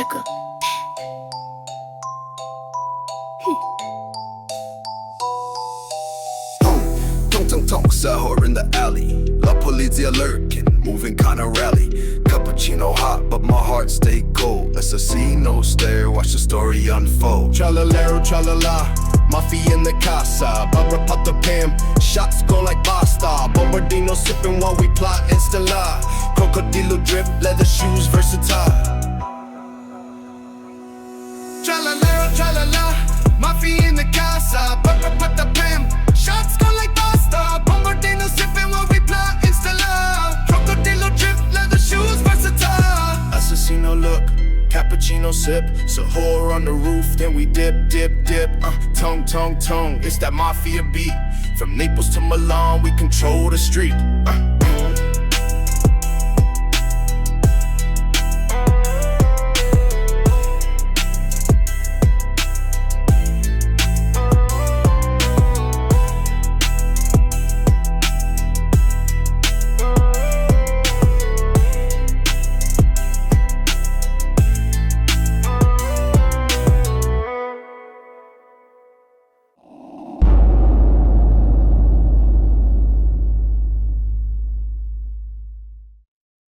checker. Tonk, side whore in the alley. La polizia lurking, moving kinda rally. Cappuccino hot, but my heart stay cold. Assassino stare, watch the story unfold. Tralalero, tralala, mafia in the casa. Barbara pop the Pam, shots go like Basta. Bombardino sipping while we plot Installa. Crocodilo drip, leather shoes, versatile. Tralalero, tralala, mafia in the casa. Barbara pop the Pam, shots go like Basta. Bombardino sipping while we plot Installa. Crocodilo drip, leather shoes, versatile. Assassino look, cappuccino sip. Sahur on the roof, then we dip, dip, dip. Tongue, tongue, tongue, it's that mafia beat. From Naples to Milan, we control the street.